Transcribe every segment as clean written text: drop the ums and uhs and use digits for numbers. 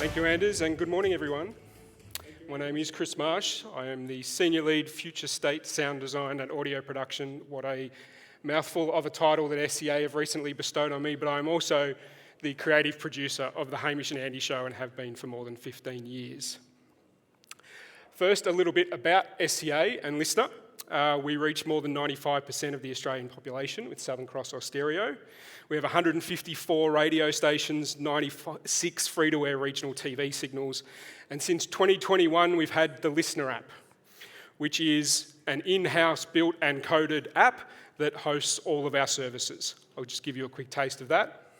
Thank you, Anders, and good morning, everyone. My name is Chris Marsh. I am the Senior Lead Future State Sound Design and Audio Production, what a mouthful of a title that SCA have recently bestowed on me, but I'm also the creative producer of the Hamish and Andy Show and have been for more than 15 years. First, a little bit about SCA and LiSTNR. We reach more than 95% of the Australian population with Southern Cross or stereo. We have 154 radio stations, 96 free-to-air regional TV signals, and since 2021 we've had the LiSTNR app, which is an in-house built and coded app that hosts all of our services. I'll just give you a quick taste of that.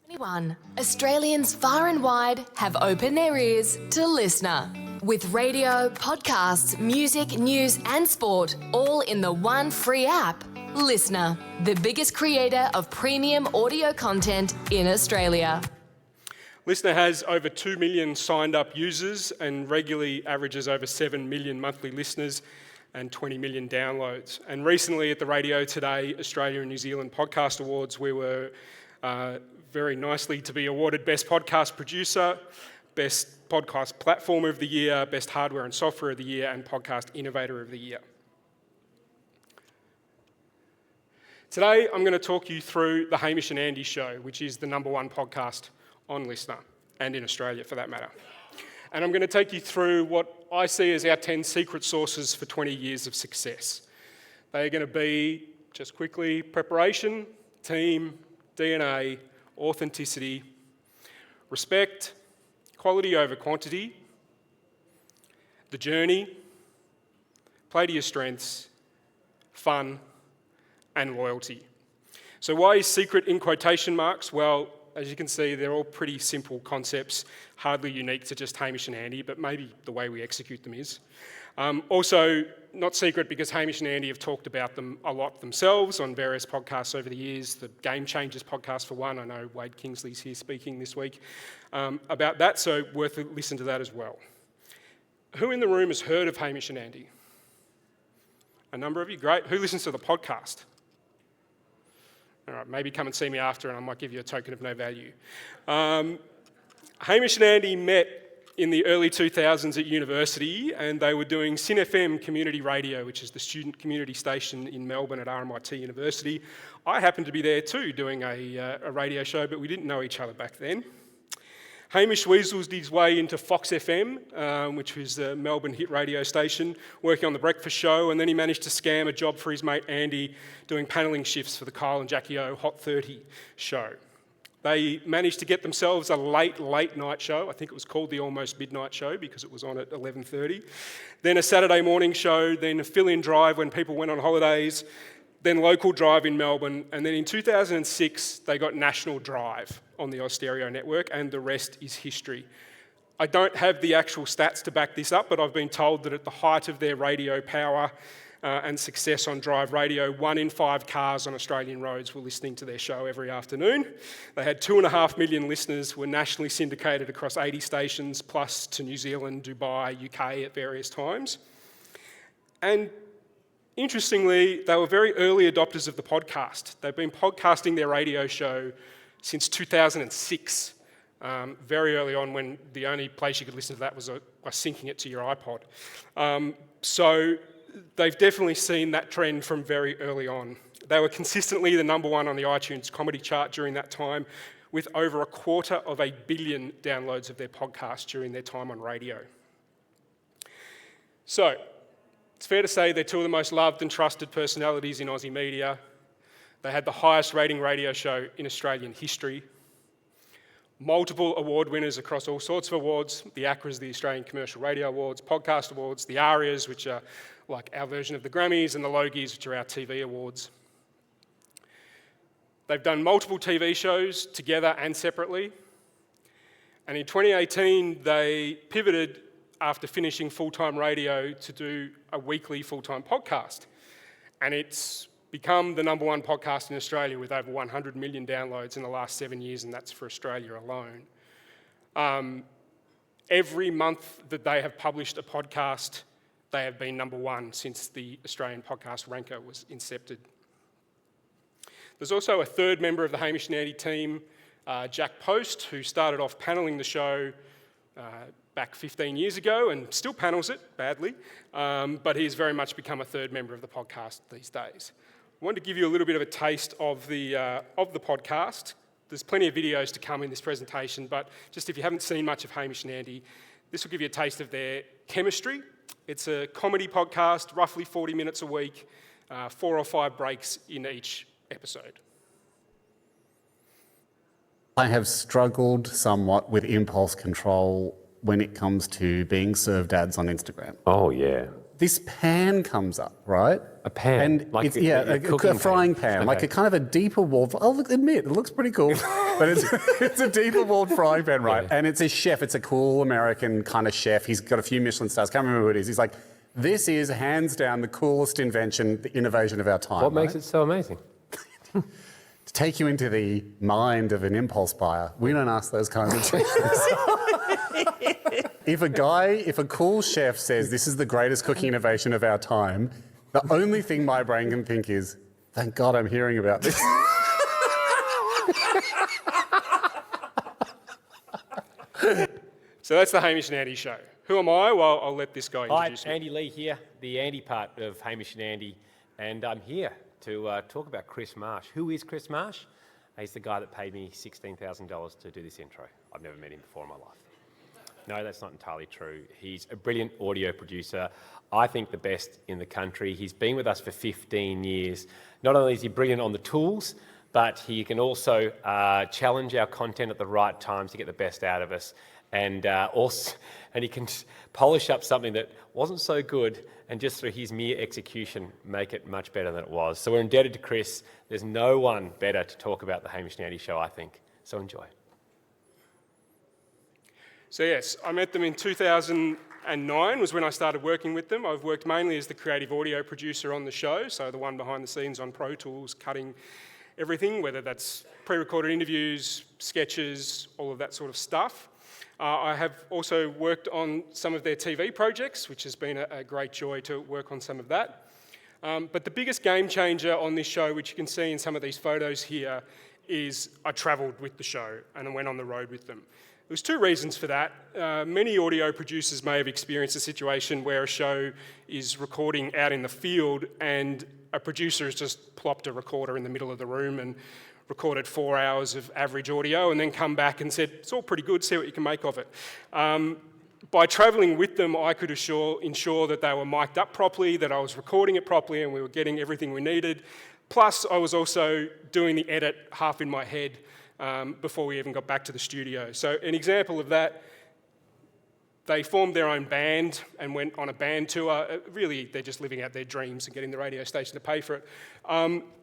21. Australians far and wide have opened their ears to LiSTNR. With radio, podcasts, music, news and sport, all in the one free app, LiSTNR, the biggest creator of premium audio content in Australia. LiSTNR has over 2 million signed up users and regularly averages over 7 million monthly listeners and 20 million downloads. And recently at the Radio Today Australia and New Zealand Podcast Awards, we were very nicely to be awarded Best Podcast Producer, Best Podcast Platform of the Year, Best Hardware and Software of the Year, and Podcast Innovator of the Year. Today, I'm going to talk you through the Hamish and Andy Show, which is the #1 podcast on LiSTNR, and in Australia for that matter. And I'm going to take you through what I see as our 10 secret sauces for 20 years of success. They are going to be, just quickly, preparation, team, DNA, authenticity, respect, quality over quantity, the journey, play to your strengths, fun, and loyalty. So why is secret in quotation marks? Well, as you can see, they're all pretty simple concepts, hardly unique to just Hamish and Andy, but maybe the way we execute them is. Also, not secret because Hamish and Andy have talked about them a lot themselves on various podcasts over the years. The Game Changers podcast for one, I know Wade Kingsley's here speaking this week about that, so worth a listen to that as well. Who in the room has heard of Hamish and Andy? A number of you, great. Who listens to the podcast? All right, maybe come and see me after and I might give you a token of no value. Hamish and Andy met in the early 2000s at university and they were doing SYN FM Community Radio, which is the student community station in Melbourne at RMIT University. I happened to be there too doing a radio show, but we didn't know each other back then. Hamish weaseled his way into Fox FM, which was a Melbourne hit radio station, working on the breakfast show, and then he managed to scam a job for his mate Andy doing panelling shifts for the Kyle and Jackie O Hot 30 show. They managed to get themselves a late night show. I think it was called the Almost Midnight Show because it was on at 11:30. Then a Saturday morning show, then a fill-in drive when people went on holidays, then local drive in Melbourne, and then in 2006 they got national drive on the Austereo network, and the rest is history. I don't have the actual stats to back this up, but I've been told that at the height of their radio power and success on Drive Radio, 1 in 5 cars on Australian roads were listening to their show every afternoon. They had 2.5 million listeners, were nationally syndicated across 80 stations, plus to New Zealand, Dubai, UK at various times. And interestingly, they were very early adopters of the podcast. They've been podcasting their radio show since 2006, very early on when the only place you could listen to that was by syncing it to your iPod. So they've definitely seen that trend from very early on. They were consistently the #1 on the iTunes comedy chart during that time, with over 250 million downloads of their podcast during their time on radio. So, it's fair to say they're two of the most loved and trusted personalities in Aussie media. They had the highest rating radio show in Australian history. Multiple award winners across all sorts of awards. The ACRAs, the Australian Commercial Radio Awards, Podcast Awards, the ARIAs, which are like our version of the Grammys, and the Logies, which are our TV awards. They've done multiple TV shows together and separately. And in 2018, they pivoted after finishing full-time radio to do a weekly full-time podcast. And it's become the #1 podcast in Australia with over 100 million downloads in the last 7 years, and that's for Australia alone. Every month that they have published a podcast, they have been #1 since the Australian Podcast Ranker was incepted. There's also a third member of the Hamish and Andy team, Jack Post, who started off panelling the show back 15 years ago and still panels it badly, but he's very much become a third member of the podcast these days. I wanted to give you a little bit of a taste of the podcast. There's plenty of videos to come in this presentation, but just if you haven't seen much of Hamish and Andy, this will give you a taste of their chemistry. It's a comedy podcast, roughly 40 minutes a week, 4 or 5 breaks in each episode. I have struggled somewhat with impulse control when it comes to being served ads on Instagram. Oh, yeah. This pan comes up, right? A pan? And Like it's, a cooking frying pan, Okay. like a kind of a deeper walled, I'll admit, it looks pretty cool, but it's a deeper walled frying pan, right? Yeah. And it's a chef, it's a cool American kind of chef. He's got a few Michelin stars, can't remember who it is. He's like, this is hands down the coolest invention, the innovation of our time. What makes it so amazing? To take you into the mind of an impulse buyer, we don't ask those kinds of questions. If a cool chef says this is the greatest cooking innovation of our time, the only thing my brain can think is, thank God I'm hearing about this. So that's the Hamish and Andy show. Who am I? Well, I'll let this guy Hi, introduce me. Andy Lee here, the Andy part of Hamish and Andy, and I'm here to talk about Chris Marsh. Who is Chris Marsh? He's the guy that paid me $16,000 to do this intro. I've never met him before in my life. No, that's not entirely true. He's a brilliant audio producer. I think the best in the country. He's been with us for 15 years. Not only is he brilliant on the tools, but he can also challenge our content at the right times to get the best out of us. And he can polish up something that wasn't so good and just through his mere execution make it much better than it was. So we're indebted to Chris. There's no one better to talk about the Hamish and Andy show, I think. So enjoy. So yes, I met them in 2009 was when I started working with them. I've worked mainly as the creative audio producer on the show, so the one behind the scenes on Pro Tools, cutting everything, whether that's pre-recorded interviews, sketches, all of that sort of stuff. I have also worked on some of their TV projects, which has been a great joy to work on some of that. But the biggest game changer on this show, which you can see in some of these photos here, is I travelled with the show and I went on the road with them. There's 2 reasons for that. Many audio producers may have experienced a situation where a show is recording out in the field and a producer has just plopped a recorder in the middle of the room and recorded 4 hours of average audio and then come back and said, it's all pretty good, see what you can make of it. By travelling with them, I could ensure that they were mic'd up properly, that I was recording it properly and we were getting everything we needed. Plus, I was also doing the edit half in my head before we even got back to the studio. So an example of that, they formed their own band and went on a band tour. Really, they're just living out their dreams and getting the radio station to pay for it.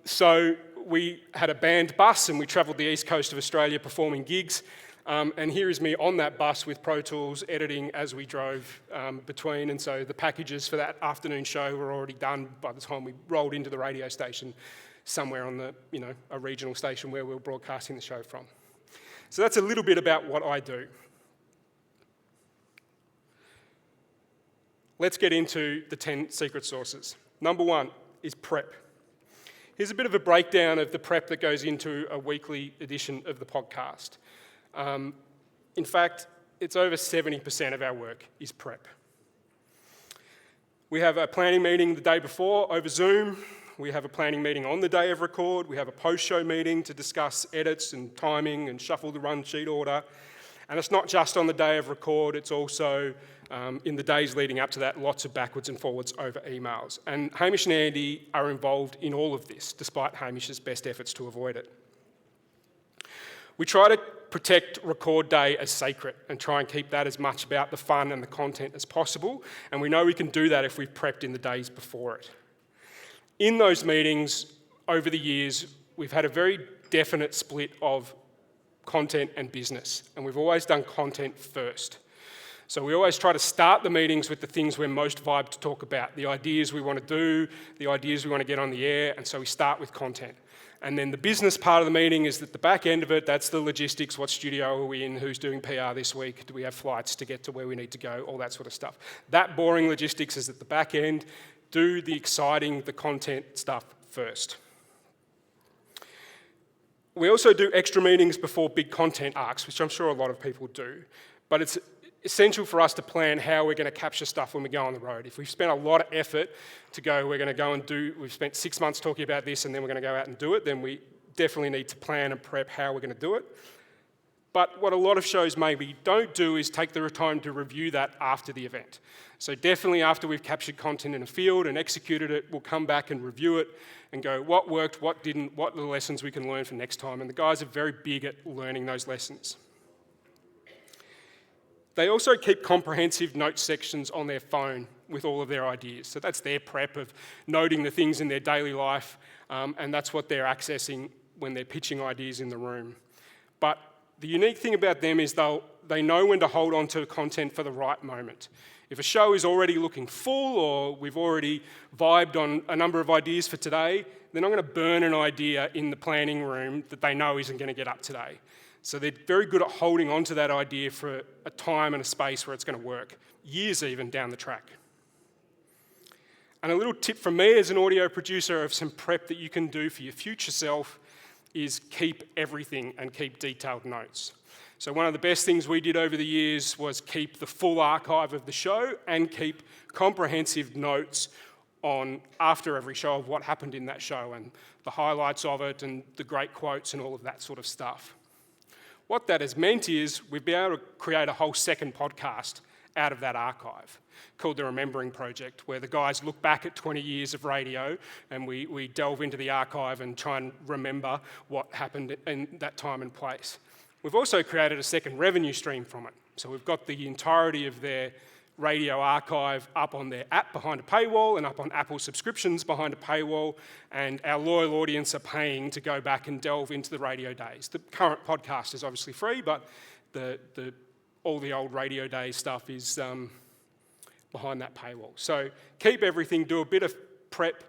So we had a band bus and we travelled the east coast of Australia performing gigs. And here is me on that bus with Pro Tools editing as we drove between. And so the packages for that afternoon show were already done by the time we rolled into the radio station somewhere on the, a regional station where we were broadcasting the show from. So that's a little bit about what I do. Let's get into the 10 secret sources. Number 1 is prep. Here's a bit of a breakdown of the prep that goes into a weekly edition of the podcast. In fact, it's over 70% of our work is prep. We have a planning meeting the day before over Zoom. We have a planning meeting on the day of record. We have a post-show meeting to discuss edits and timing and shuffle the run sheet order. And it's not just on the day of record, it's also in the days leading up to that, lots of backwards and forwards over emails. And Hamish and Andy are involved in all of this, despite Hamish's best efforts to avoid it. We try to protect record day as sacred and try and keep that as much about the fun and the content as possible. And we know we can do that if we've prepped in the days before it. In those meetings, over the years, we've had a very definite split of content and business, and we've always done content first. So we always try to start the meetings with the things we're most vibed to talk about, the ideas we want to do, the ideas we want to get on the air, and so we start with content. And then the business part of the meeting is at the back end of it, that's the logistics, what studio are we in, who's doing PR this week, do we have flights to get to where we need to go, all that sort of stuff. That boring logistics is at the back end. Do the exciting, the content stuff first. We also do extra meetings before big content arcs, which I'm sure a lot of people do. But it's essential for us to plan how we're going to capture stuff when we go on the road. If we've spent a lot of effort to go, we're going to go and do, we've spent 6 months talking about this and then we're going to go out and do it, then we definitely need to plan and prep how we're going to do it. But what a lot of shows maybe don't do is take the time to review that after the event. So definitely after we've captured content in a field and executed it, we'll come back and review it and go, what worked, what didn't, what are the lessons we can learn for next time. And the guys are very big at learning those lessons. They also keep comprehensive note sections on their phone with all of their ideas. So that's their prep of noting the things in their daily life, and that's what they're accessing when they're pitching ideas in the room. But the unique thing about them is they know when to hold on to content for the right moment. If a show is already looking full or we've already vibed on a number of ideas for today, they're not going to burn an idea in the planning room that they know isn't going to get up today. So they're very good at holding on to that idea for a time and a space where it's going to work, years even down the track. And a little tip from me as an audio producer of some prep that you can do for your future self is keep everything and keep detailed notes. So one of the best things we did over the years was keep the full archive of the show and keep comprehensive notes on after every show of what happened in that show and the highlights of it and the great quotes and all of that sort of stuff. What that has meant is we've been able to create a whole second podcast out of that archive called the Remembering Project, where the guys look back at 20 years of radio and we delve into the archive and try and remember what happened in that time and place. We've also created a second revenue stream from it. So we've got the entirety of their radio archive up on their app behind a paywall and up on Apple subscriptions behind a paywall, and our loyal audience are paying to go back and delve into the radio days. The current podcast is obviously free, but all the old radio day stuff is behind that paywall. So keep everything, do a bit of prep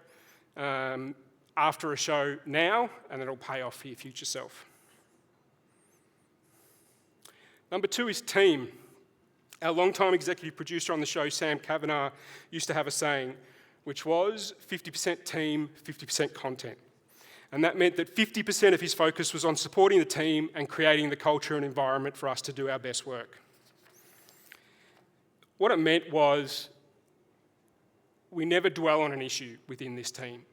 after a show now, and it'll pay off for your future self. Number 2 is team. Our long-time executive producer on the show, Sam Kavanagh, used to have a saying, which was 50% team, 50% content. And that meant that 50% of his focus was on supporting the team and creating the culture and environment for us to do our best work. What it meant was we never dwell on an issue within this team.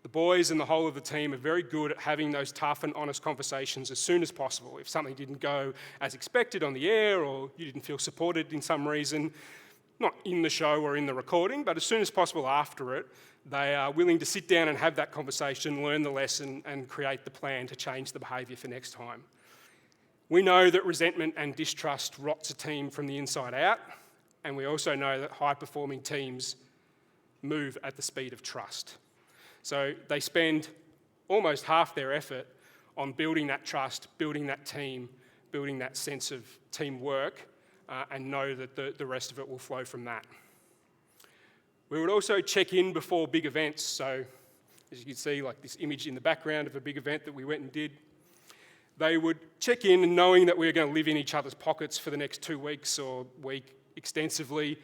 The boys and the whole of the team are very good at having those tough and honest conversations as soon as possible. If something didn't go as expected on the air or you didn't feel supported in some reason, not in the show or in the recording, but as soon as possible after it, they are willing to sit down and have that conversation, learn the lesson and create the plan to change the behaviour for next time. We know that resentment and distrust rots a team from the inside out, and we also know that high-performing teams move at the speed of trust. So they spend almost half their effort on building that trust, building that team, building that sense of teamwork, and know that the rest of it will flow from that. We would also check in before big events. So as you can see, like this image in the background of a big event that we went and did, they would check in knowing that we were going to live in each other's pockets for the next 2 weeks or week extensively.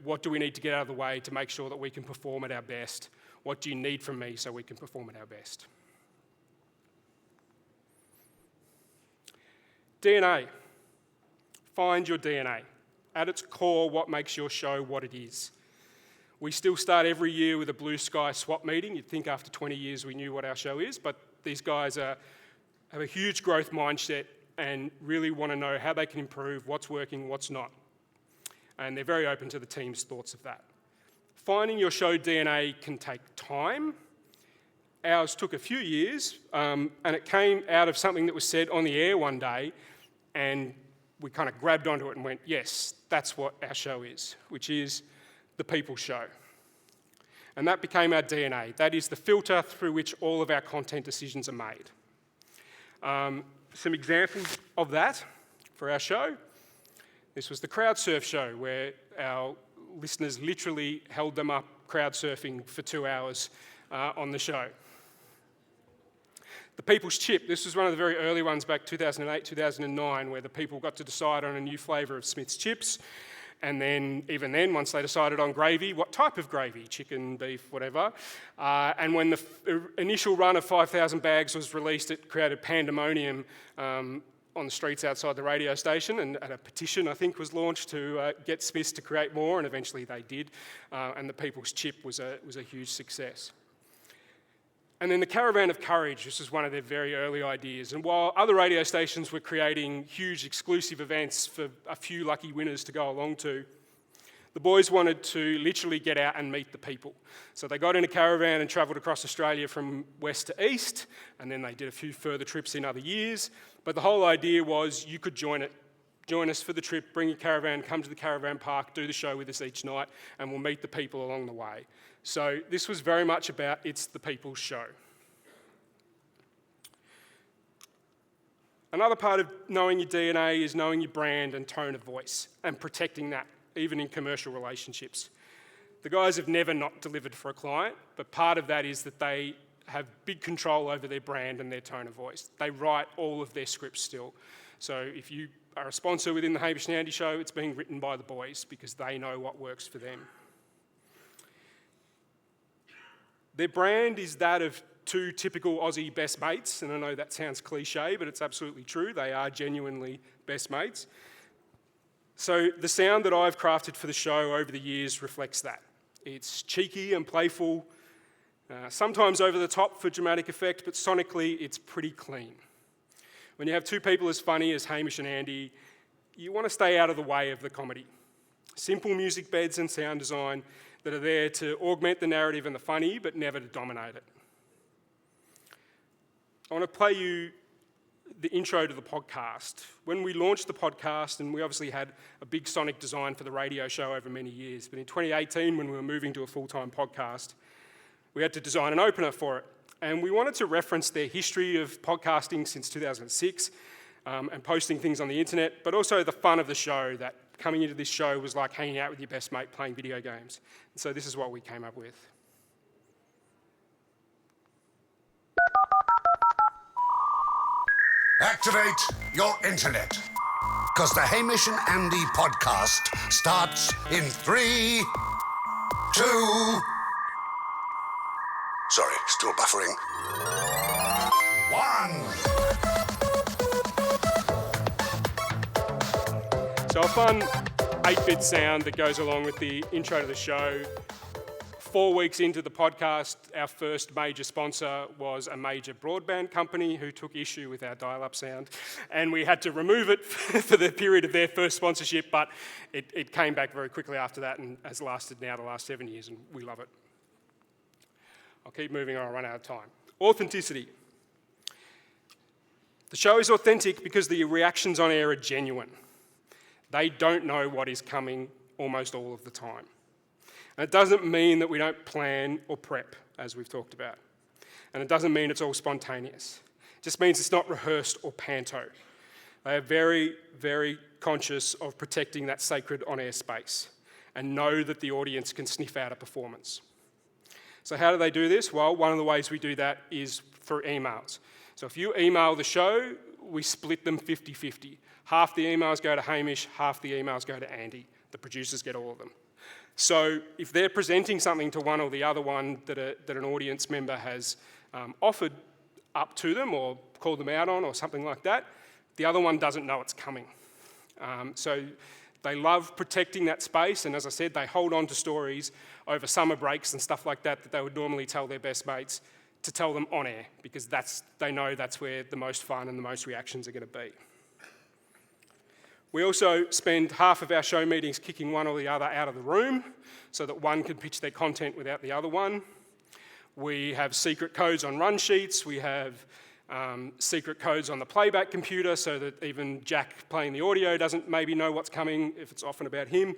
What do we need to get out of the way to make sure that we can perform at our best? What do you need from me so we can perform at our best? DNA. Find your DNA. At its core, what makes your show what it is. We still start every year with a blue sky swap meeting. You'd think after 20 years we knew what our show is, but these guys have a huge growth mindset and really want to know how they can improve, what's working, what's not. And they're very open to the team's thoughts of that. Finding your show DNA can take time. Ours took a few years, and it came out of something that was said on the air one day, and we kind of grabbed onto it and went, yes, that's what our show is, which is the people show. And that became our DNA. That is the filter through which all of our content decisions are made. Some examples of that for our show. This was the crowd surf show where our listeners literally held them up crowd surfing for 2 hours on the show. The People's Chip, this was one of the very early ones back 2008, 2009, where the people got to decide on a new flavour of Smith's chips. And then, even then, once they decided on gravy, what type of gravy? Chicken, beef, whatever. And when the initial run of 5,000 bags was released, it created pandemonium on the streets outside the radio station, and a petition, I think, was launched to get Smiths to create more, and eventually they did. And the People's Chip was a huge success. And then the Caravan of Courage, this was one of their very early ideas. And while other radio stations were creating huge exclusive events for a few lucky winners to go along to, the boys wanted to literally get out and meet the people. So they got in a caravan and travelled across Australia from west to east, and then they did a few further trips in other years. But the whole idea was you could join us for the trip, bring your caravan, come to the caravan park, do the show with us each night, and we'll meet the people along the way. So this was very much about it's the people's show. Another part of knowing your DNA is knowing your brand and tone of voice and protecting that, even in commercial relationships. The guys have never not delivered for a client, but part of that is that they have big control over their brand and their tone of voice. They write all of their scripts still. So if you are a sponsor within the Hamish and Andy show, it's being written by the boys because they know what works for them. Their brand is that of two typical Aussie best mates, and I know that sounds cliche, but it's absolutely true. They are genuinely best mates. So the sound that I've crafted for the show over the years reflects that. It's cheeky and playful, sometimes over the top for dramatic effect, but sonically it's pretty clean. When you have two people as funny as Hamish and Andy, you want to stay out of the way of the comedy. Simple music beds and sound design that are there to augment the narrative and the funny, but never to dominate it. I want to play you the intro to the podcast. When we launched the podcast, and we obviously had a big sonic design for the radio show over many years, but in 2018, when we were moving to a full-time podcast, we had to design an opener for it. And we wanted to reference their history of podcasting since 2006 and posting things on the internet, but also the fun of the show, that coming into this show was like hanging out with your best mate playing video games. And so this is what we came up with. Activate your internet, because the Hamish and Andy podcast starts in 3, 2... Sorry, still buffering. 1. So a fun 8-bit sound that goes along with the intro to the show. 4 weeks into the podcast, our first major sponsor was a major broadband company who took issue with our dial-up sound, and we had to remove it for the period of their first sponsorship, but it came back very quickly after that and has lasted now the last 7 years, and we love it. I'll keep moving or I'll run out of time. Authenticity. The show is authentic because the reactions on air are genuine. They don't know what is coming almost all of the time. And it doesn't mean that we don't plan or prep, as we've talked about. And it doesn't mean it's all spontaneous. It just means it's not rehearsed or panto. They are very, very conscious of protecting that sacred on-air space and know that the audience can sniff out a performance. So how do they do this? Well, one of the ways we do that is through emails. So if you email the show, we split them 50-50. Half the emails go to Hamish, half the emails go to Andy. The producers get all of them. So if they're presenting something to one or the other one that an audience member has offered up to them or called them out on or something like that, the other one doesn't know it's coming. So they love protecting that space, and as I said, they hold on to stories over summer breaks and stuff like that they would normally tell their best mates to tell them on air, because they know that's where the most fun and the most reactions are going to be. We also spend half of our show meetings kicking one or the other out of the room so that one can pitch their content without the other one. We have secret codes on run sheets. We have secret codes on the playback computer so that even Jack playing the audio doesn't maybe know what's coming if it's often about him.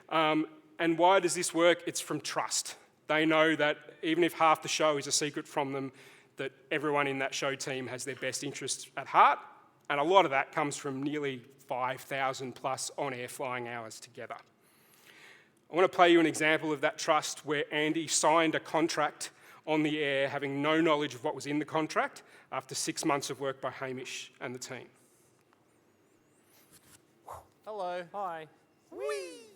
And why does this work? It's from trust. They know that even if half the show is a secret from them, that everyone in that show team has their best interests at heart. And a lot of that comes from nearly 5,000 plus on-air flying hours together. I want to play you an example of that trust where Andy signed a contract on the air having no knowledge of what was in the contract after 6 months of work by Hamish and the team. Hello. Hi. Whee!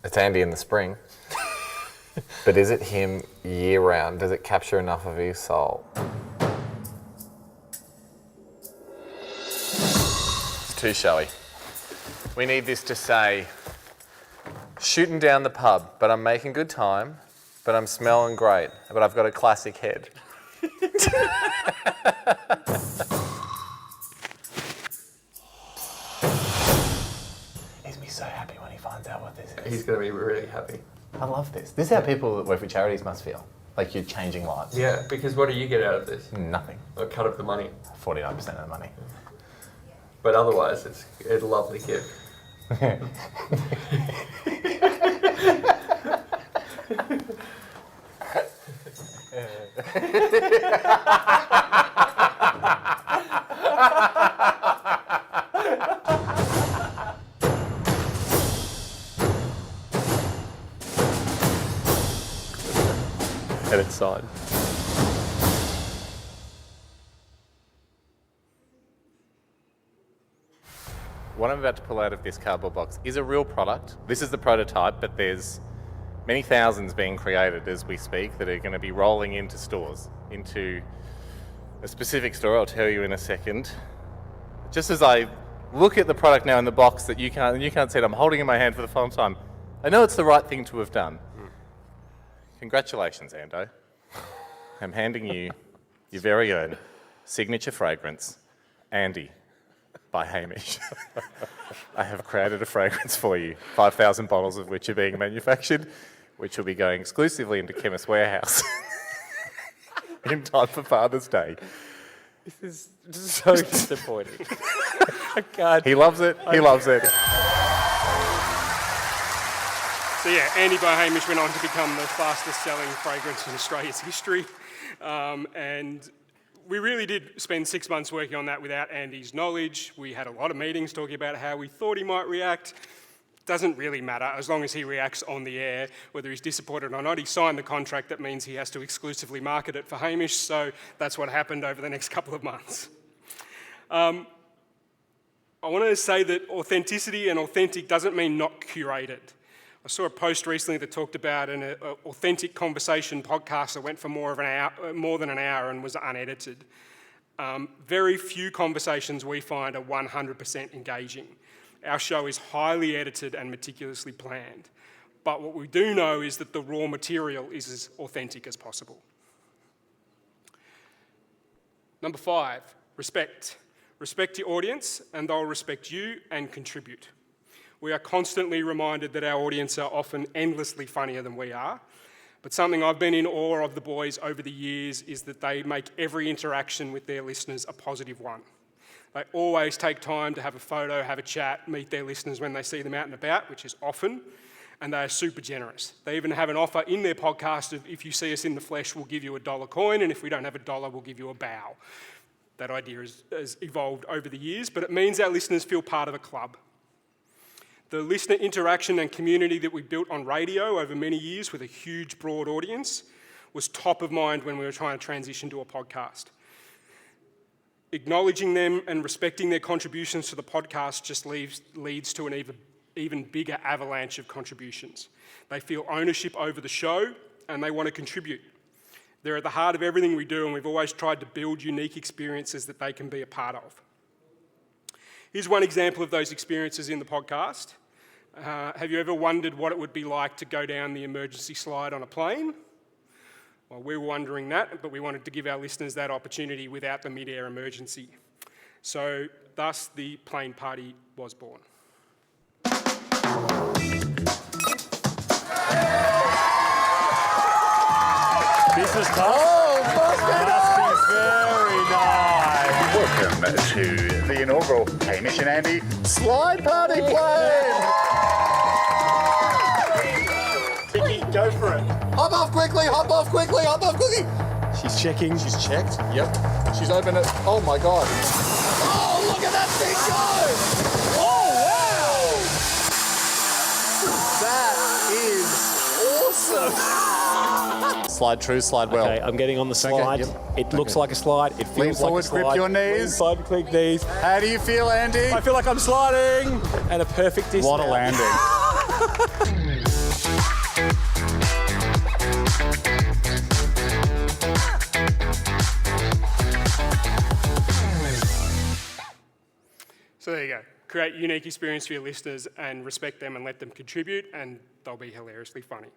It's Andy in the spring. But is it him year round? Does it capture enough of his soul? It's too showy. We need this to say, shooting down the pub, but I'm making good time, but I'm smelling great, but I've got a classic head. He's be so happy when he finds out what this is. He's going to be really happy. I love this. This is how people that work for charities must feel. Like you're changing lives. Yeah, because what do you get out of this? Nothing. A cut of the money. 49% of the money. But otherwise, it's a lovely gift. Edit side. What I'm about to pull out of this cardboard box is a real product. This is the prototype, but there's many thousands being created as we speak that are going to be rolling into stores, into a specific store I'll tell you in a second. Just as I look at the product now in the box that you can't see it, I'm holding in my hand for the first time. I know it's the right thing to have done. Congratulations, Ando. I'm handing you your very own signature fragrance, Andy, by Hamish. I have created a fragrance for you, 5,000 bottles of which are being manufactured, which will be going exclusively into Chemist Warehouse in time for Father's Day. This is so disappointing. I can't. He loves it. He loves it. So yeah, Andy by Hamish went on to become the fastest selling fragrance in Australia's history. And we really did spend 6 months working on that without Andy's knowledge. We had a lot of meetings talking about how we thought he might react. Doesn't really matter, as long as he reacts on the air, whether he's disappointed or not. He signed the contract that means he has to exclusively market it for Hamish, so that's what happened over the next couple of months. I want to say that authenticity and authentic doesn't mean not curated. I saw a post recently that talked about an authentic conversation podcast that went for more than an hour and was unedited. Very few conversations we find are 100% engaging. Our show is highly edited and meticulously planned. But what we do know is that the raw material is as authentic as possible. Number 5, respect. Respect your audience and they'll respect you and contribute. We are constantly reminded that our audience are often endlessly funnier than we are. But something I've been in awe of the boys over the years is that they make every interaction with their listeners a positive one. They always take time to have a photo, have a chat, meet their listeners when they see them out and about, which is often, and they are super generous. They even have an offer in their podcast of, if you see us in the flesh, we'll give you a $1 coin, and if we don't have $1, we'll give you a bow. That idea has evolved over the years, but it means our listeners feel part of a club. The listener interaction and community that we built on radio over many years with a huge, broad audience was top of mind when we were trying to transition to a podcast. Acknowledging them and respecting their contributions to the podcast just leads to an even bigger avalanche of contributions. They feel ownership over the show and they want to contribute. They're at the heart of everything we do, and we've always tried to build unique experiences that they can be a part of. Here's one example of those experiences in the podcast. Have you ever wondered what it would be like to go down the emergency slide on a plane? Well, we were wondering that, but we wanted to give our listeners that opportunity without the mid-air emergency. So, thus, the plane party was born. Business class. Oh, must be very nice. Welcome to the inaugural Hamish and Andy slide party plane. Go for it. Hop off quickly, hop off quickly, hop off quickly. She's checking. She's checked. Yep. She's opened it. Oh my God. Oh, look at that thing go. Oh, wow. That is awesome. Slide true, slide well. Okay, I'm getting on the slide. yep. It looks like a slide. It feels Lean like forward, a slide. grip your Lean knees. forward, click knees. How do you feel, Andy? I feel like I'm sliding. And a perfect dismount. What a landing. So there you go. Create a unique experience for your listeners and respect them and let them contribute, and they'll be hilariously funny.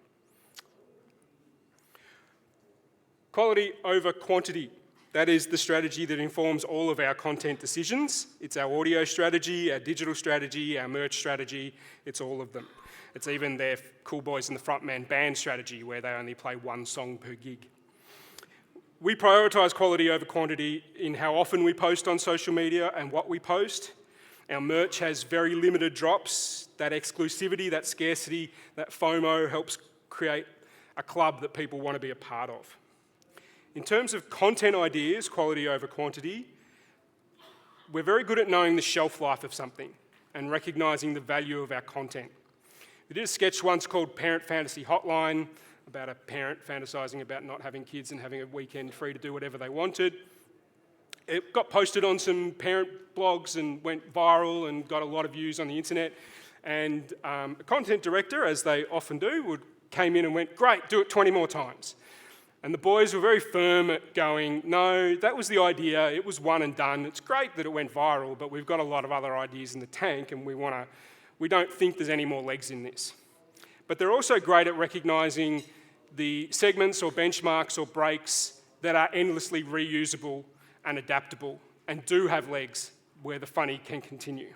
Quality over quantity. That is the strategy that informs all of our content decisions. It's our audio strategy, our digital strategy, our merch strategy. It's all of them. It's even their Cool Boys and the Frontman band strategy, where they only play one song per gig. We prioritise quality over quantity in how often we post on social media and what we post. Our merch has very limited drops. That exclusivity, that scarcity, that FOMO helps create a club that people want to be a part of. In terms of content ideas, quality over quantity, we're very good at knowing the shelf life of something and recognising the value of our content. We did a sketch once called Parent Fantasy Hotline, about a parent fantasising about not having kids and having a weekend free to do whatever they wanted. It got posted on some parent blogs and went viral and got a lot of views on the internet. And a content director, as they often do, came in and went, great, do it 20 more times. And the boys were very firm at going, no, that was the idea, it was one and done. It's great that it went viral, but we've got a lot of other ideas in the tank and we don't think there's any more legs in this. But they're also great at recognising the segments or benchmarks or breaks that are endlessly reusable and adaptable and do have legs where the funny can continue.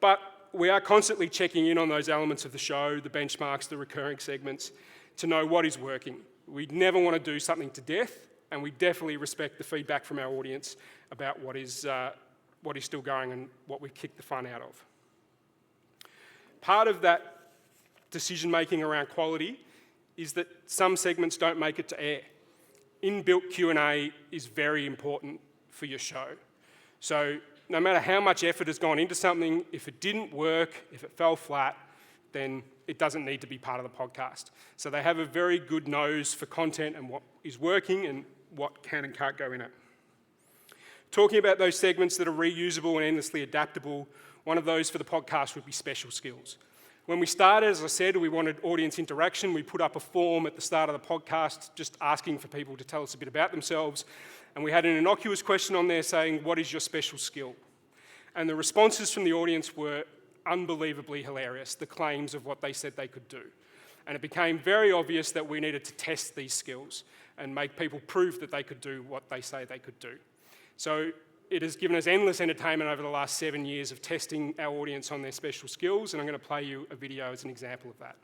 But we are constantly checking in on those elements of the show, the benchmarks, the recurring segments, to know what is working. We never want to do something to death, and we definitely respect the feedback from our audience about what is still going and what we've kicked the fun out of. Part of that decision-making around quality is that some segments don't make it to air. Inbuilt Q&A is very important for your show. So no matter how much effort has gone into something, if it didn't work, if it fell flat, then it doesn't need to be part of the podcast. So they have a very good nose for content and what is working and what can and can't go in it. Talking about those segments that are reusable and endlessly adaptable, one of those for the podcast would be special skills. When we started, as I said, we wanted audience interaction. We put up a form at the start of the podcast just asking for people to tell us a bit about themselves. And we had an innocuous question on there saying, what is your special skill? And the responses from the audience were unbelievably hilarious, the claims of what they said they could do. And it became very obvious that we needed to test these skills and make people prove that they could do what they say they could do. So it has given us endless entertainment over the last 7 years of testing our audience on their special skills, and I'm going to play you a video as an example of that.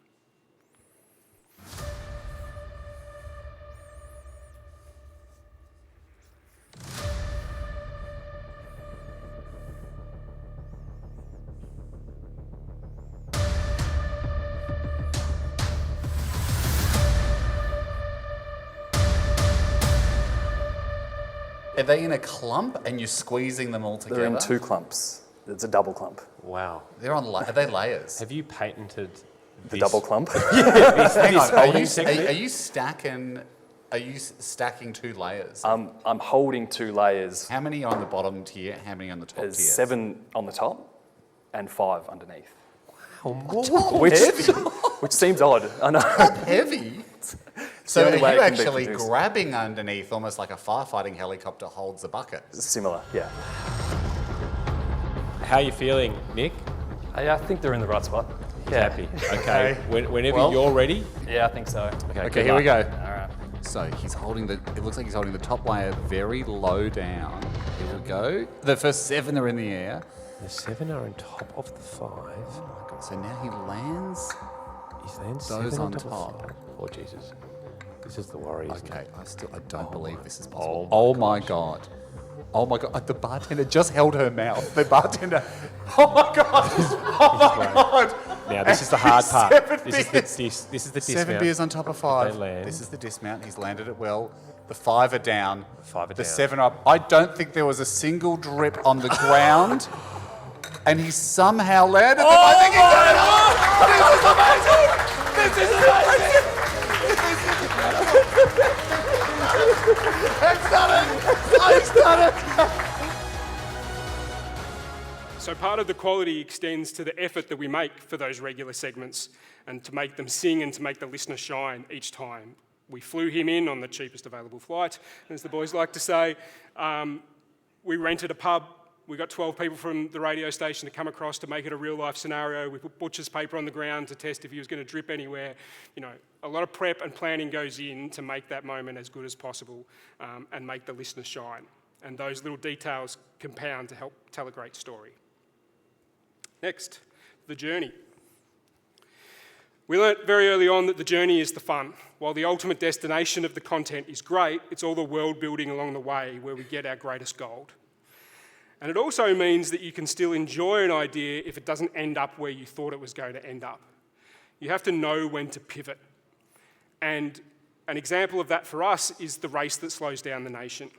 Are they in a clump and you're squeezing them all together? They're in two clumps. It's a double clump. Wow. They're on. Are they layers? Have you patented The double clump? Hang on. Are segment? you stacking? Are you stacking 2 layers? I'm holding 2 layers. How many are on the bottom tier? How many on the top tier? There's 7 on the top and 5 underneath. Which seems odd. I know. Heavy. So the are only way you it can be actually produced. grabbing underneath, almost like a firefighting helicopter holds a bucket? Similar, yeah. How are you feeling, Nick? I think they're in the right spot. Yeah. Happy. Okay. Whenever Well- you're ready. Yeah, I think so. Okay, good here we luck. go. All right. So he's holding it looks like he's holding the top layer very low down. Here we go. The first 7 are in the air. The 7 are on top of the 5. So now he lands. Is then Those 7 on top of top. 5? Oh, Jesus. This is the worry, isn't Okay, it? I don't believe this is possible. oh Oh my god. Oh my god. The bartender just held her mouth. The bartender. Oh my god. Oh my god. Now, this is the hard part. 7 This beers. is the 7 dismount. beers on top of 5. They land. This is the dismount. He's landed it well. The 5 are down. 5 are the down. 7 are up. I don't think there was a single drip on the ground. And he somehow landed them. I think he got it. This is amazing. This is amazing. part of the quality extends to the effort that we make for those regular segments and to make them sing and to make the listener shine each time. We flew him in on the cheapest available flight, as the boys like to say. We rented a pub. We got 12 people from the radio station to come across to make it a real-life scenario. We put butcher's paper on the ground to test if he was going to drip anywhere. You know, a lot of prep and planning goes in to make that moment as good as possible and make the listener shine. And those little details compound to help tell a great story. Next, the journey. We learnt very early on that the journey is the fun. While the ultimate destination of the content is great, it's all the world building along the way where we get our greatest gold. And it also means that you can still enjoy an idea if it doesn't end up where you thought it was going to end up. You have to know when to pivot. And an example of that for us is the race that slows down the nation.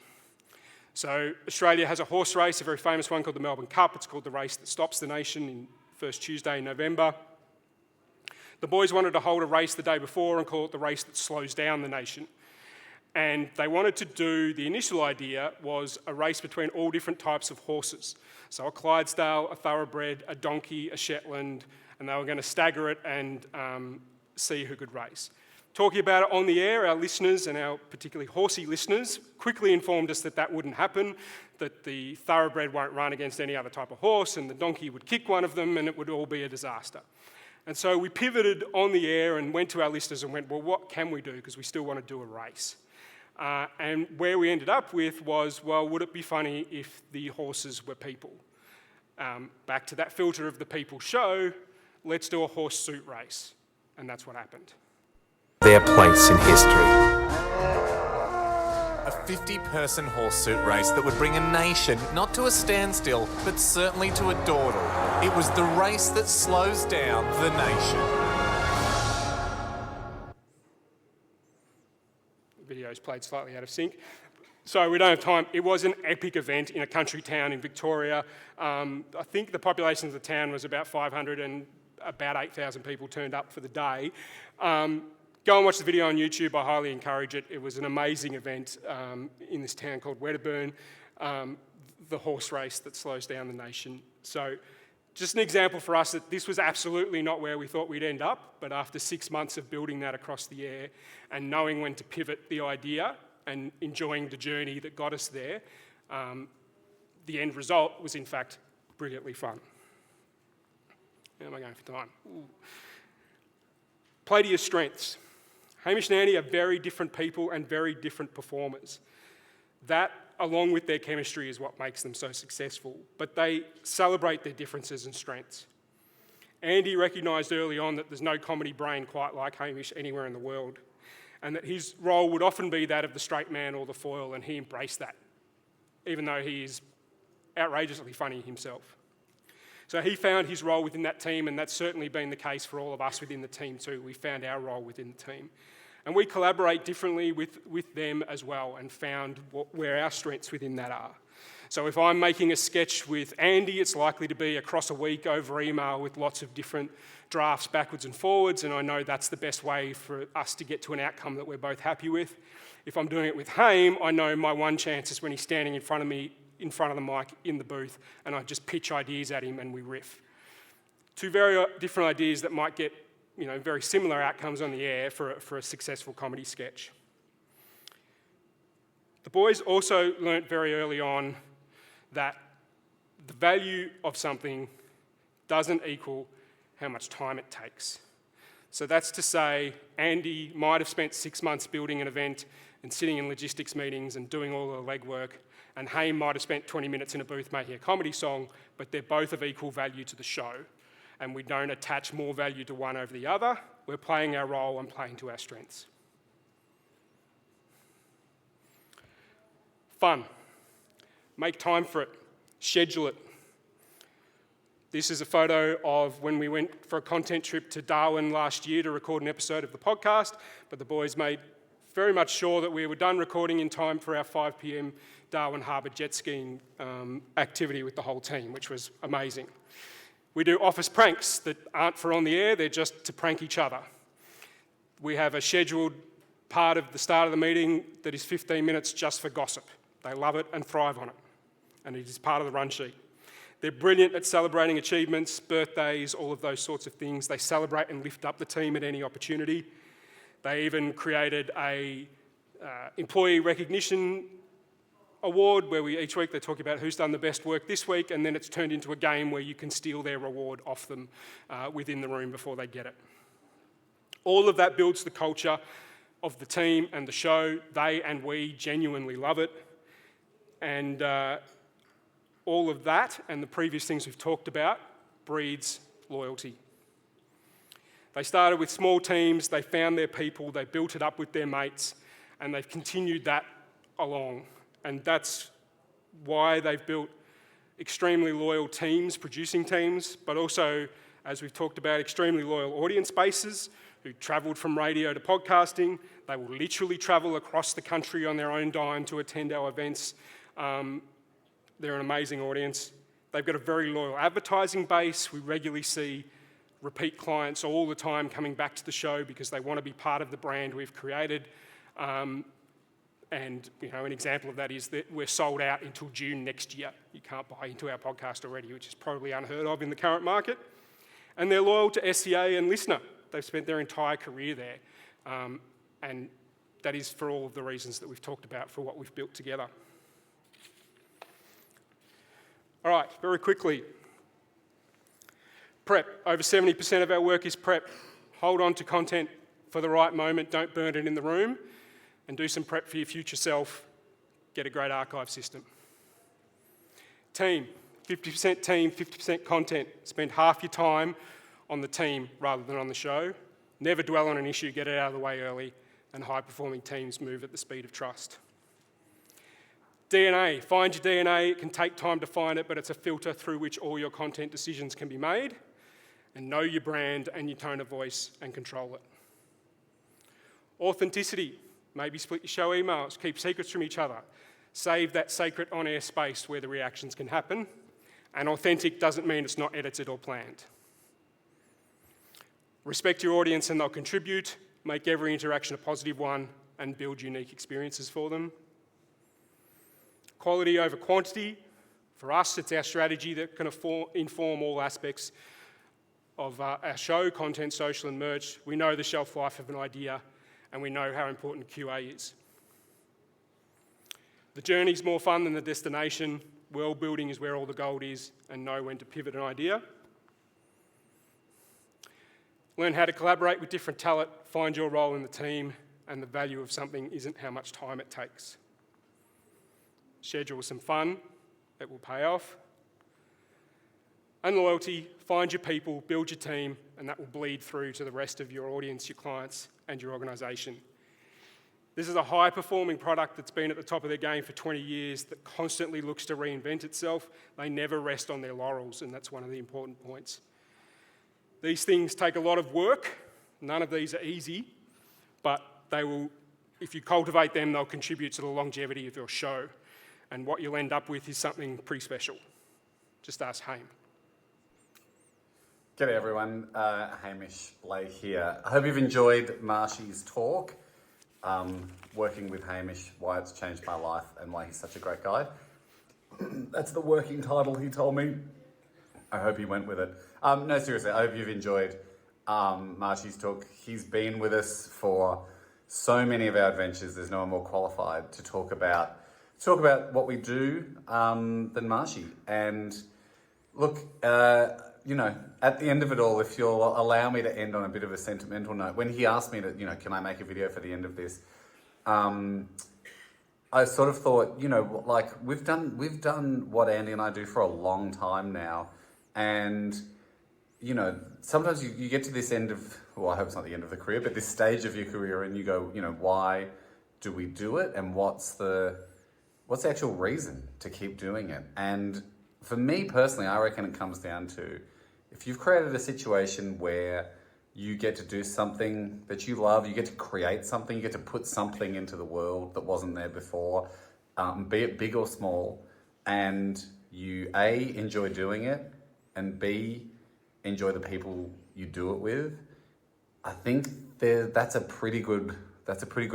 So Australia has a horse race, a very famous one called the Melbourne Cup. It's called the Race That Stops the Nation in first Tuesday in November. The boys wanted to hold a race the day before and call it the Race That Slows Down the Nation. And they wanted to do, the initial idea was a race between all different types of horses. So a Clydesdale, a Thoroughbred, a Donkey, a Shetland, and they were going to stagger it and see who could race. Talking about it on the air, our listeners and our particularly horsey listeners quickly informed us that that wouldn't happen, that the Thoroughbred won't run against any other type of horse and the Donkey would kick one of them and it would all be a disaster. And so we pivoted on the air and went to our listeners and went, well, what can we do? Because we still want to do a race. And where we ended up with was, well, would it be funny if the horses were people? Back to that filter of the people show, let's do a horse suit race. And that's what happened. Their place in history. A 50-person horse suit race that would bring a nation not to a standstill, but certainly to a dawdle. It was the race that slows down the nation. The video's played slightly out of sync. So we don't have time. It was an epic event in a country town in Victoria. I think the population of the town was about 500 and about 8,000 people turned up for the day. Go and watch the video on YouTube. I highly encourage it. It was an amazing event in this town called Wedderburn, the horse race that slows down the nation. So just an example for us that this was absolutely not where we thought we'd end up, but after 6 months of building that across the air and knowing when to pivot the idea and enjoying the journey that got us there, the end result was in fact brilliantly fun. How am I going for time? Ooh. Play to your strengths. Hamish and Andy are very different people and very different performers. That, along with their chemistry, is what makes them so successful, but they celebrate their differences and strengths. Andy recognised early on that there's no comedy brain quite like Hamish anywhere in the world, and that his role would often be that of the straight man or the foil, and he embraced that, even though he is outrageously funny himself. So he found his role within that team, and that's certainly been the case for all of us within the team too. We found our role within the team. And we collaborate differently with them as well and found where our strengths within that are. So if I'm making a sketch with Andy, it's likely to be across a week over email with lots of different drafts backwards and forwards, and I know that's the best way for us to get to an outcome that we're both happy with. If I'm doing it with Haim, I know my one chance is when he's standing in front of me, in front of the mic in the booth, and I just pitch ideas at him and we riff. Two very different ideas that might get very similar outcomes on the air for a successful comedy sketch. The boys also learnt very early on that the value of something doesn't equal how much time it takes. So that's to say, Andy might have spent 6 months building an event and sitting in logistics meetings and doing all the legwork, and Haim might have spent 20 minutes in a booth making a comedy song, but they're both of equal value to the show. And we don't attach more value to one over the other. We're playing our role and playing to our strengths. Fun. Make time for it. Schedule it. This is a photo of when we went for a content trip to Darwin last year to record an episode of the podcast, but the boys made very much sure that we were done recording in time for our 5 p.m. Darwin Harbour jet skiing activity with the whole team, which was amazing. We do office pranks that aren't for on the air, they're just to prank each other. We have a scheduled part of the start of the meeting that is 15 minutes just for gossip. They love it and thrive on it, and it is part of the run sheet. They're brilliant at celebrating achievements, birthdays, all of those sorts of things. They celebrate and lift up the team at any opportunity. They even created a employee recognition award where each week they talk about who's done the best work this week, and then it's turned into a game where you can steal their reward off them within the room before they get it. All of that builds the culture of the team and the show. They and we genuinely love it. And all of that and the previous things we've talked about breeds loyalty. They started with small teams, they found their people, they built it up with their mates, and they've continued that along. And that's why they've built extremely loyal teams, producing teams, but also, as we've talked about, extremely loyal audience bases who travelled from radio to podcasting. They will literally travel across the country on their own dime to attend our events. They're an amazing audience. They've got a very loyal advertising base. We regularly see repeat clients all the time coming back to the show because they want to be part of the brand we've created. And an example of that is that we're sold out until June next year. You can't buy into our podcast already, which is probably unheard of in the current market. And they're loyal to SCA and LiSTNR. They've spent their entire career there. And that is for all of the reasons that we've talked about for what we've built together. All right, very quickly. Prep. Over 70% of our work is prep. Hold on to content for the right moment. Don't burn it in the room. And do some prep for your future self. Get a great archive system. Team. 50% team, 50% content. Spend half your time on the team rather than on the show. Never dwell on an issue, get it out of the way early, and high-performing teams move at the speed of trust. DNA. Find your DNA. It can take time to find it, but it's a filter through which all your content decisions can be made. And know your brand and your tone of voice and control it. Authenticity. Maybe split your show emails, keep secrets from each other. Save that sacred on-air space where the reactions can happen. And authentic doesn't mean it's not edited or planned. Respect your audience and they'll contribute. Make every interaction a positive one and build unique experiences for them. Quality over quantity. For us, it's our strategy that can inform all aspects of our show, content, social and merch. We know the shelf life of an idea and we know how important QA is. The journey's more fun than the destination. World building is where all the gold is, and know when to pivot an idea. Learn how to collaborate with different talent, find your role in the team, and the value of something isn't how much time it takes. Schedule some fun, it will pay off. And loyalty, find your people, build your team, and that will bleed through to the rest of your audience, your clients, and your organisation. This is a high-performing product that's been at the top of their game for 20 years, that constantly looks to reinvent itself. They never rest on their laurels, and that's one of the important points. These things take a lot of work. None of these are easy, but they will, if you cultivate them, they'll contribute to the longevity of your show. And what you'll end up with is something pretty special. Just ask Haim. G'day everyone, Hamish Blake here. I hope you've enjoyed Marshy's talk. Working with Hamish, why it's changed my life and why he's such a great guy. That's the working title he told me. I hope he went with it. No, seriously, I hope you've enjoyed Marshy's talk. He's been with us for so many of our adventures. There's no one more qualified to talk about what we do than Marshy. And look, at the end of it all, if you'll allow me to end on a bit of a sentimental note, when he asked me to, can I make a video for the end of this? I sort of thought, we've done what Andy and I do for a long time now. And, sometimes you get to this end of, well, I hope it's not the end of the career, but this stage of your career and you go, why do we do it? And what's the actual reason to keep doing it? And for me personally, I reckon it comes down to, if you've created a situation where you get to do something that you love, you get to create something, you get to put something into the world that wasn't there before, be it big or small, and you A, enjoy doing it, and B, enjoy the people you do it with, I think that's a pretty good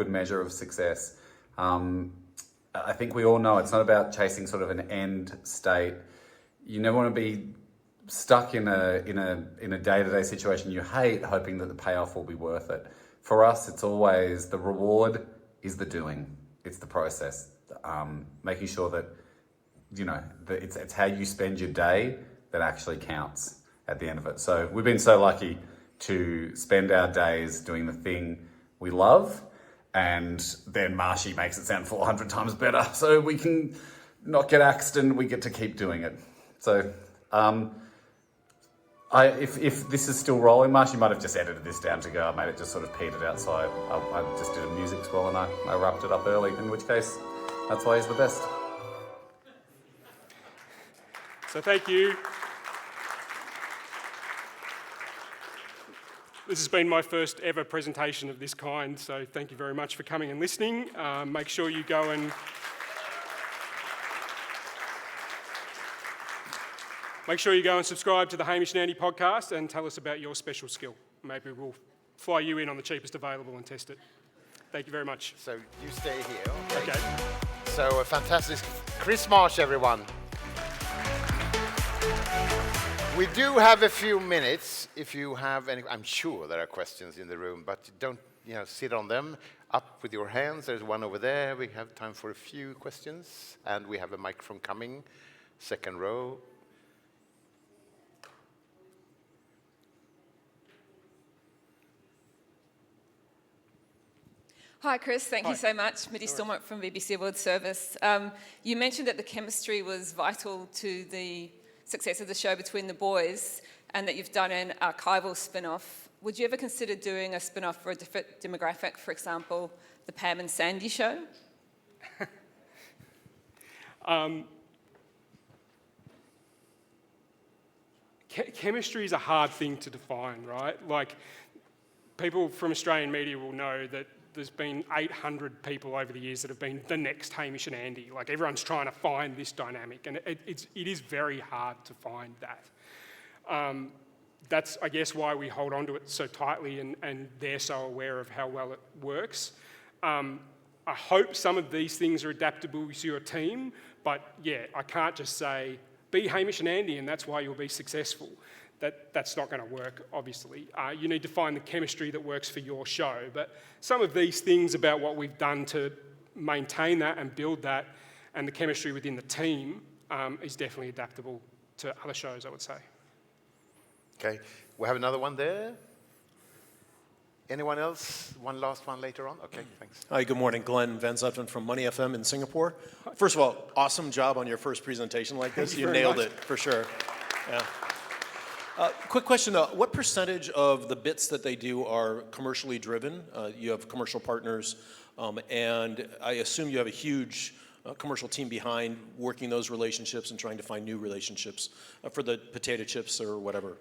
measure of success. I think we all know it's not about chasing sort of an end state. you never want to be stuck in a day-to-day situation you hate, hoping that the payoff will be worth it. For us, it's always the reward is the doing. It's the process. Making sure that, that it's how you spend your day that actually counts at the end of it. So we've been so lucky to spend our days doing the thing we love, and then Marshy makes it sound 400 times better. So we can not get axed and we get to keep doing it. So if this is still rolling, Marsh, you might have just edited this down to go, I made it just sort of petered out, so I just did a music score and I wrapped it up early, in which case, that's why he's the best. So thank you. This has been my first ever presentation of this kind, so thank you very much for coming and listening. Make sure you go and subscribe to the Hamish and Andy podcast and tell us about your special skill. Maybe we'll fly you in on the cheapest available and test it. Thank you very much. So you stay here. Okay. So a fantastic Chris Marsh, everyone. We do have a few minutes if you have any. I'm sure there are questions in the room, but don't sit on them. Up with your hands. There's one over there. We have time for a few questions, and we have a microphone coming. Second row. Hi, Chris. Thank you so much. Mitty Stormont from BBC World Service. You mentioned that the chemistry was vital to the success of the show Between the Boys, and that you've done an archival spin-off. Would you ever consider doing a spin-off for a different demographic, for example, the Pam and Sandy show? Chemistry is a hard thing to define, right? Like, people from Australian media will know that there's been 800 people over the years that have been the next Hamish and Andy. Like, everyone's trying to find this dynamic, and it is very hard to find that. That's, I guess, why we hold on to it so tightly, and they're so aware of how well it works. I hope some of these things are adaptable to your team, but yeah, I can't just say, be Hamish and Andy, and that's why you'll be successful. That's not going to work, obviously. You need to find the chemistry that works for your show. But some of these things about what we've done to maintain that and build that, and the chemistry within the team, is definitely adaptable to other shows, I would say. Okay, we have another one there. Anyone else? One last one later on? Okay, thanks. Hi, good morning. Glenn Van Zutphen from Money FM in Singapore. First of all, awesome job on your first presentation like this. You nailed it, for sure. Yeah. Quick question, what percentage of the bits that they do are commercially driven? You have commercial partners, and I assume you have a huge commercial team behind working those relationships and trying to find new relationships for the potato chips or whatever.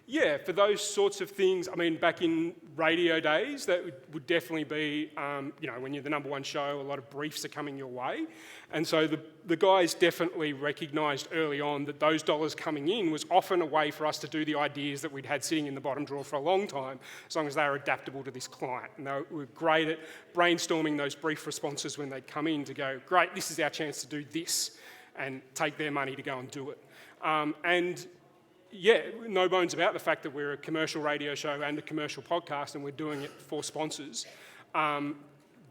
Yeah, for those sorts of things, I mean, back in radio days, that would definitely be, when you're the number one show, a lot of briefs are coming your way. And so the guys definitely recognised early on that those dollars coming in was often a way for us to do the ideas that we'd had sitting in the bottom drawer for a long time, as long as they were adaptable to this client. And they were great at brainstorming those brief responses when they'd come in to go, great, this is our chance to do this, and take their money to go and do it. Yeah, no bones about the fact that we're a commercial radio show and a commercial podcast, and we're doing it for sponsors.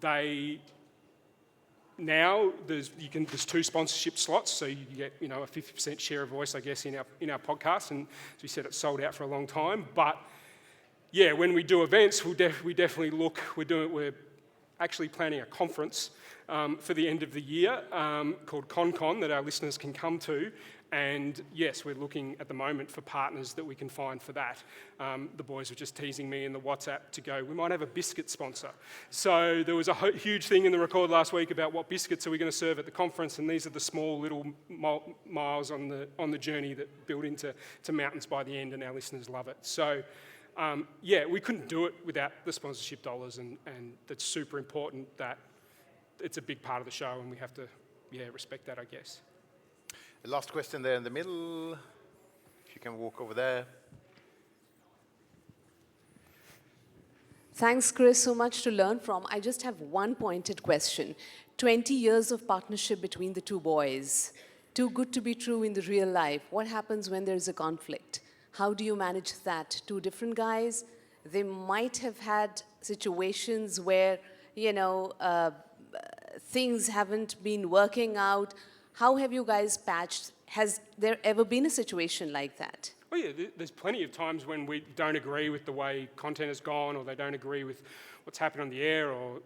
There's 2 sponsorship slots, so you get a 50% share of voice, I guess, in our podcast. And as we said, it's sold out for a long time. But yeah, when we do events, we definitely look. We're actually planning a conference for the end of the year called ConCon that our listeners can come to. And yes, we're looking at the moment for partners that we can find for that. The boys were just teasing me in the WhatsApp to go, we might have a biscuit sponsor. So there was a huge thing in the record last week about what biscuits are we going to serve at the conference, and these are the small little miles on the journey that build into mountains by the end, and our listeners love it. So yeah, we couldn't do it without the sponsorship dollars, and that's super important that it's a big part of the show, and we have to respect that, I guess. The last question there in the middle. If you can walk over there. Thanks, Chris, so much to learn from. I just have one pointed question. 20 years of partnership between the two boys. too good to be true in the real life. What happens when there's a conflict? How do you manage that? Two different guys, they might have had situations where, things haven't been working out. How have you guys patched? Has there ever been a situation like that? Oh yeah, there's plenty of times when we don't agree with the way content has gone, or they don't agree with what's happened on the air, or,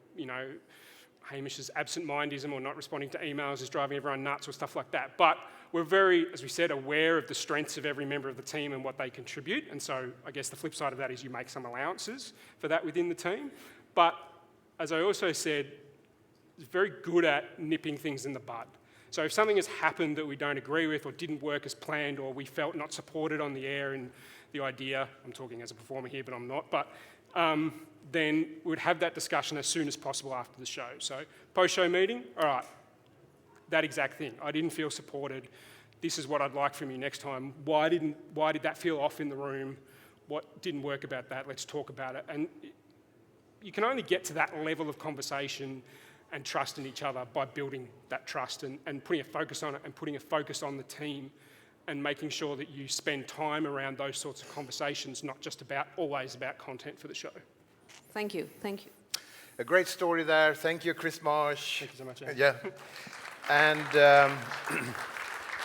Hamish's absent-mindism or not responding to emails is driving everyone nuts, or stuff like that. But we're very, as we said, aware of the strengths of every member of the team and what they contribute. And so I guess the flip side of that is you make some allowances for that within the team. But as I also said, it's very good at nipping things in the bud. So if something has happened that we don't agree with, or didn't work as planned, or we felt not supported on the air in the idea, I'm talking as a performer here, but I'm not, but then we'd have that discussion as soon as possible after the show. So post-show meeting, all right, that exact thing. I didn't feel supported. This is what I'd like from you next time. Why did that feel off in the room? What didn't work about that? Let's talk about it. And you can only get to that level of conversation and trust in each other by building that trust and putting a focus on it, and putting a focus on the team, and making sure that you spend time around those sorts of conversations, not just always about content for the show. Thank you, thank you. A great story there. Thank you, Chris Marsh. Thank you so much, Andy. Yeah. And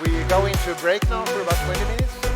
we go into a break now for about 20 minutes.